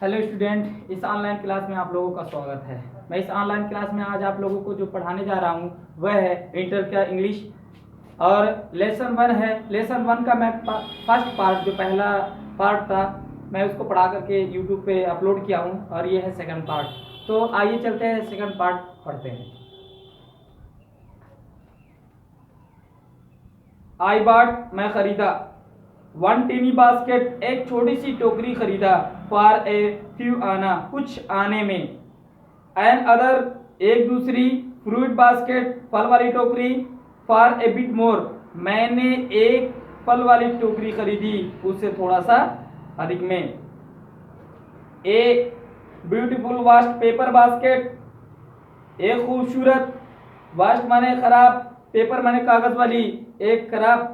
Hello student, इस online class में आप लोगों का स्वागत है। मैं इस ऑनलाइन क्लास में आज आप लोगों को जो पढ़ाने जा रहा हूँ वह है इंटर का इंग्लिश और लेसन 1 है। लेसन 1 का मैं फर्स्ट पार्ट, जो पहला पार्ट था, मैं उसको पढ़ा करके यूट्यूब पे अपलोड किया हूँ और ये है सेकंड पार्ट। तो आइए चलते हैं, सेकंड पार्ट पढ़ते हैं। आई बॉट, मैं खरीदा। वन टीनी बास्केट, एक छोटी सी टोकरी खरीदा। फॉर ए फ्यू आना, कुछ आने में। एन अदर, एक दूसरी। फ्रूट बास्केट, फल वाली टोकरी। फॉर ए बिट मोर, मैंने एक फल वाली टोकरी खरीदी उससे थोड़ा सा अधिक में। A beautiful vast paper basket, एक खूबसूरत, वास्ट माने खराब, पेपर माने कागज वाली, एक खराब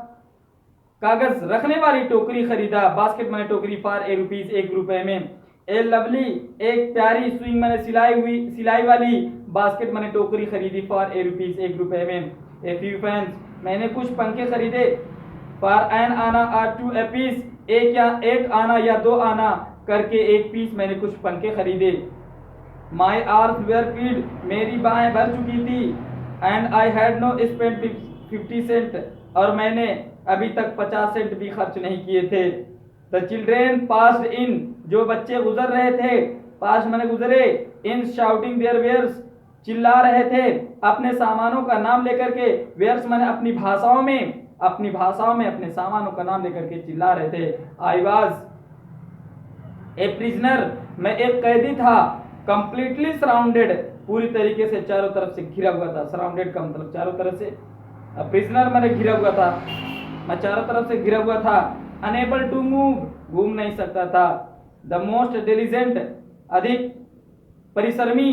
कागज रखने वाली टोकरी खरीदा। बास्केट माने टोकरी। फॉर ए रुपीज, 1 रुपए में। ए लवली, एक प्यारी, स्विंग माने सिलाई वाली, बास्केट माने टोकरी खरीदी। फॉर ए रुपीज, 1 रुपए में। ए फ्यू फैंस, मैंने कुछ पंखे खरीदे। फॉर एन आना आर टू ए पीस, एक आना या 2 आना करके एक पीस मैंने कुछ पंखे खरीदे। माई आर्म्स वेयर फील्ड, मेरी बाहें भर चुकी थी। And I had no spent 50 cent, और मैंने अभी तक 50 सेंट भी खर्च नहीं किए थे। द चिल्ड्रेन पास्ड इन, जो बच्चे गुजर रहे थे। पास मैंने गुजरे। इन शाउटिंग देयर वेयर्स, चिल्ला रहे थे अपने सामानों का नाम लेकर के। वेयर्स मैंने अपनी भाषाओं में अपने सामानों का नाम लेकर के चिल्ला रहे थे। आई वॉज ए प्रिजनर, मैं एक कैदी था। कंप्लीटली सराउंडेड, पूरी तरीके से चारों तरफ से घिरा हुआ था। सराउंडेड का मतलब चारों तरफ से। प्रिजनर मैंने घिरा हुआ था, मैं चारों तरफ से घिरा हुआ था। अनेबल टू मूव, घूम नहीं सकता था। द मोस्ट डिलीजेंट, अधिक परिश्रमी।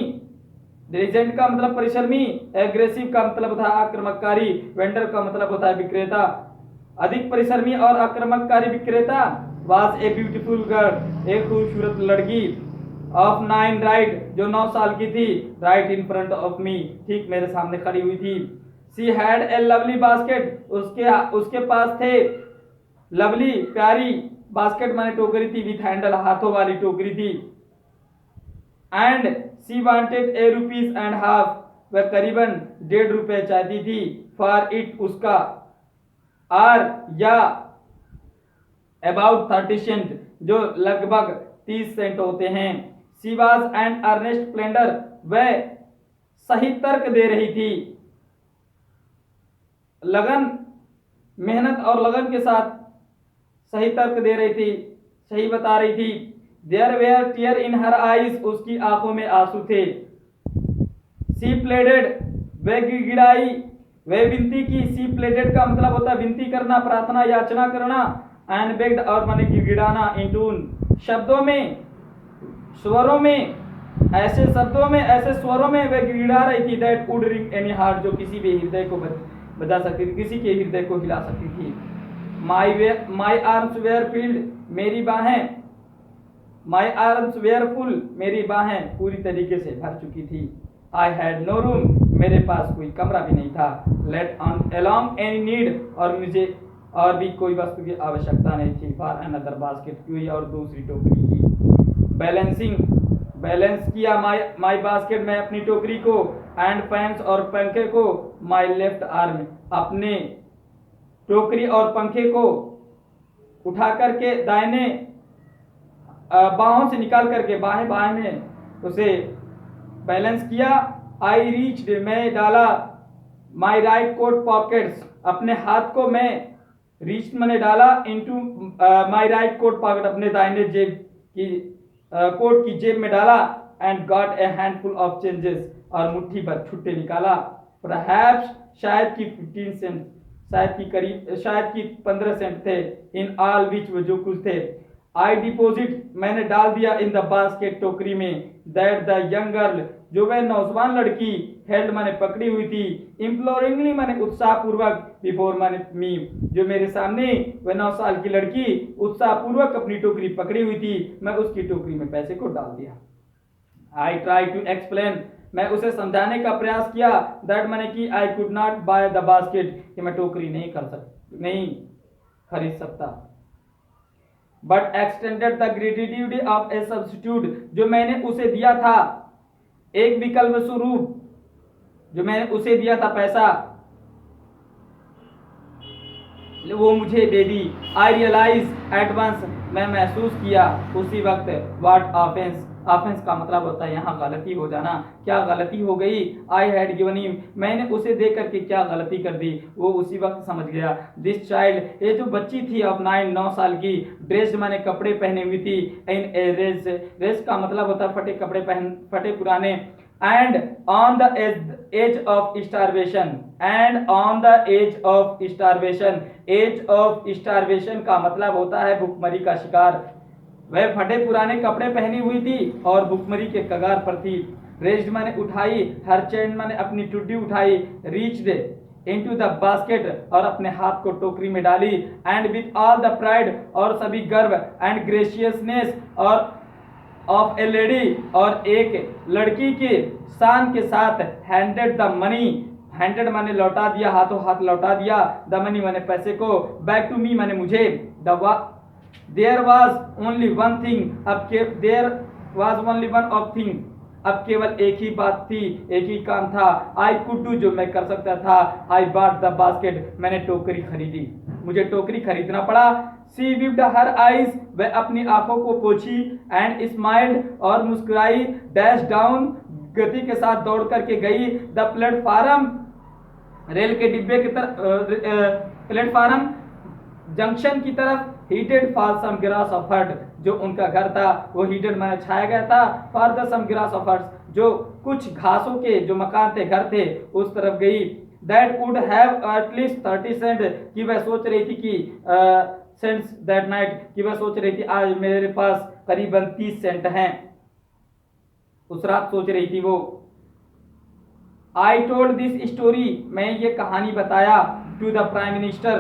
डिलीजेंट का मतलब परिश्रमी। एग्रेसिव का मतलब होता है आक्रामककारी। वेंडर का मतलब होता है विक्रेता। अधिक परिश्रमी और आक्रामककारी विक्रेता। वाज ए ब्यूटीफुल गर्ल, एक खूबसूरत लड़की। ऑफ 9 राइट, जो 9 साल की थी। Right in front of me, ठीक मेरे सामने खड़ी हुई थी। She had a lovely basket, उसके पास थे लवली, प्यारी। बास्केट माने टोकरी थी, विथ हैंडल, हाथों वाली टोकरी थी। And she wanted a rupees and half, वह करीबन 1.5 रुपए चाहती थी। फॉर इट, उसका। आर या अबाउट 30 सेंट, जो लगभग 30 सेंट होते हैं। She was and earnest splendour, वह सही तर्क दे रही थी। लगन, मेहनत और लगन के साथ सही तर्क दे रही थी, सही बता रही थी। There were tear in her eyes, उसकी आंखों में आंसू थे। सी प्लेडेड, वह गिड़गिड़ाई, वह विनती की। सी प्लेडेड का मतलब होता है विनती करना, प्रार्थना, याचना करना। एंड बेग्ड, और माने गिड़गिड़ाना। इन टून, शब्दों में, स्वरों में, ऐसे शब्दों में, ऐसे स्वरों में वह गिड़गिड़ा रही थी। That would ring any heart, जो किसी भी हृदय को बजा सकती थी, किसी के हृदय को हिला सकती थी। माई आर्म्स वेयर फील्ड, मेरी बाहें। माई आर्म्स वेयर फुल, मेरी बाहें पूरी तरीके से भर चुकी थी। आई हैड नो रूम, मेरे पास कोई कमरा भी नहीं था। Let on along any need, और मुझे और भी कोई वस्तु की आवश्यकता नहीं थी। फॉर अनदर बास्केट, कोई और दूसरी टोकरी की। बैलेंसिंग, बैलेंस किया माई बास्केट, मैं अपनी टोकरी को। एंड फैंस, और पंखे को। माई लेफ्ट आर्म, अपने टोकरी और पंखे को उठा करके दाहिने बाहों से निकाल करके, बाहें बाहें में उसे बैलेंस किया। आई रीच्ड, मैं डाला। माई राइट कोट पॉकेट्स, अपने हाथ को मैं, रीच मैंने डाला, into my right coat pocket, अपने दाहिने जेब की, कोट की जेब में डाला। And got a handful of changes, और मुट्ठी भर छुट्टे निकाला। परहैप्स, शायद की 15 सेंट, शायद की 15 सेंट थे। इन ऑल विच, वो जो कुछ थे। आई डिपोजिट, मैंने डाल दिया। इन द बास्केट, टोकरी में। दैट द यंग गर्ल, जो वह नौजवान लड़की। हेल्ड माने पकड़ी हुई थी। इम्प्लोरिंगली माने उत्साह पूर्वक। बिफोर माने मी, जो मेरे सामने वह 9 साल की लड़की उत्साह पूर्वक अपनी टोकरी पकड़ी हुई थी, मैं उसकी टोकरी में पैसे को डाल दिया। आई ट्राई टू एक्सप्लेन, मैं उसे समझाने का प्रयास किया। दैट माने कि I could not by the basket, कि मैं टोकरी नहीं खरीद सकता। But extended the gratitude of A substitute, जो मैंने उसे दिया था एक विकल्प स्वरूप, जो मैंने उसे दिया था पैसा वो मुझे दे दी। आई रियलाइज एट वंस, मैं महसूस किया उसी वक्त। व्हाट ऑफेंस, ऑफेंस का मतलब होता है यहाँ गलती हो जाना, क्या गलती हो गई। आई हैड गिवन हिम, मैंने उसे देख करके क्या गलती कर दी, वो उसी वक्त समझ गया। दिस चाइल्ड, ये जो बच्ची थी अब 9 साल की, ड्रेस्ड माने कपड़े पहने हुई थी, इन ए रेस, रेस का मतलब होता है फटे कपड़े पहन, फटे पुराने, and on the edge of starvation, and on the edge of starvation, edge of starvation का मतलब होता है भूखमरी का शिकार। वह फटे पुराने कपड़े पहनी हुई थी और भूखमरी के कगार पर थी। रेस्ड माने उठाई, हर चैंड माने अपनी टुड्डी उठाई, रीच्ड इनटू द बास्केट और अपने हाथ को टोकरी में डाली, and with all the pride और सभी गर्व, एंड ग्रेशियसनेस और ऑफ ए लेडी और एक लड़की के शान के साथ, हैंडेड द मनी, हैंडेड माने लौटा दिया, हाथों हाथ लौटा दिया, द मनी माने पैसे को, बैक टू मी माने मुझे, there was only one thing, अब के there was only one of thing, अब केवल एक ही बात थी, एक ही काम था। आई कुड डू, जो मैं कर सकता था। आई बॉट द बास्केट, मैंने टोकरी खरीदी, मुझे टोकरी खरीदना पड़ा। सी विप्ड हर आईज, वह अपनी आंखों को पोंछी, एंड स्माइल्ड और मुस्कुराई, डैश डाउन, गति के साथ दौड़ करके गई, द प्लेटफार्म, रेल के डिब्बे की तरफ, प्लेटफार्म जंक्शन की तरफ, heated for some grass of hut, जो उनका घर था वो हीटेड माने छाया गया था, for the some grass of hut, जो कुछ घासों के जो मकान थे, घर थे, उस तरफ गई। That would have at least 30 cent, कि वह सोच रही थी कि सेंट्स दैट नाइट, कि वह सोच रही थी आज मेरे पास करीबन 30 सेंट हैं, उस रात सोच रही थी वो। आई टोल्ड दिस स्टोरी, मैं ये कहानी बताया, टू द प्राइम मिनिस्टर,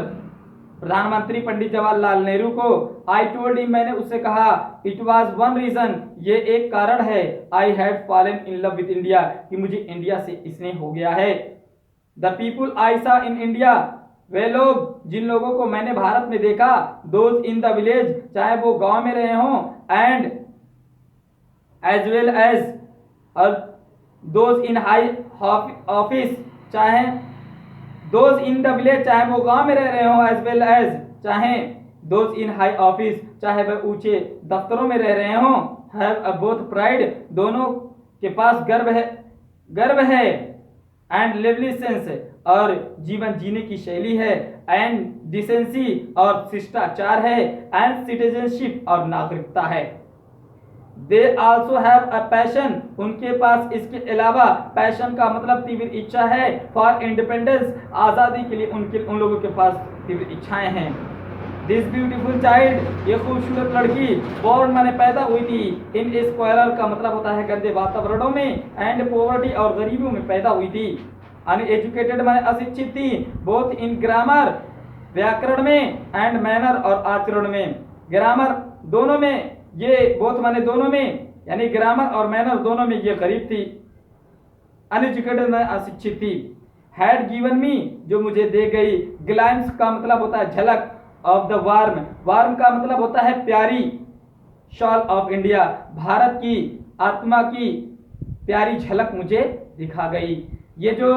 प्रधानमंत्री पंडित जवाहरलाल नेहरू को। आई टोल्ड हिम, मैंने उससे कहा, इट वाज वन रीजन, ये एक कारण है, I had fallen in love with India, कि मुझे इंडिया से स्नेह हो गया है। द पीपुल आई सा इन इंडिया, वे लोग जिन लोगों को मैंने भारत में देखा, दोज इन द विलेज, चाहे वो गांव में रहे हों, एंड एज वेल एज, और दोज इन हाई ऑफिस, चाहे दोज इन द विलेज, चाहे वो गांव में रह रहे हों, एज वेल एज, चाहे दोज इन हाई ऑफिस, चाहे वह ऊंचे दफ्तरों में रह रहे हों, हैव बोथ प्राइड, दोनों के पास गर्व है, एंड लिवली सेंस, और जीवन जीने की शैली है, एंड डिसेंसी और शिष्टाचार है, एंड सिटीजनशिप और नागरिकता है। They also have a passion, उनके पास इसके अलावा, पैशन का मतलब तीव्र इच्छा है, फॉर इंडिपेंडेंस, आजादी के लिए उन लोगों के पास तीव्र इच्छाएं हैं। दिस ब्यूटीफुल चाइल्ड, ये खूबसूरत लड़की, बोर्न माने पैदा हुई थी, इन स्क्वायर का मतलब होता है गंदे वातावरणों में, एंड पॉवर्टी और गरीबों में पैदा हुई थी। अनएजुकेटेड माने अशिक्षित थी, बोथ इन ग्रामर, व्याकरण में, एंड मैनर और आचरण में, ग्रामर दोनों में, ये बोथ माने दोनों में, यानी ग्रामर और मैनर दोनों में ये गरीब थी। अनएजुकेटेड माने अशिक्षित थी। हैड गिवन मी, जो मुझे दे गई, ग्लैंस का मतलब होता है झलक, ऑफ द वार्म, वार्म का मतलब होता है प्यारी, शॉल ऑफ इंडिया, भारत की आत्मा की प्यारी झलक मुझे दिखा गई। ये जो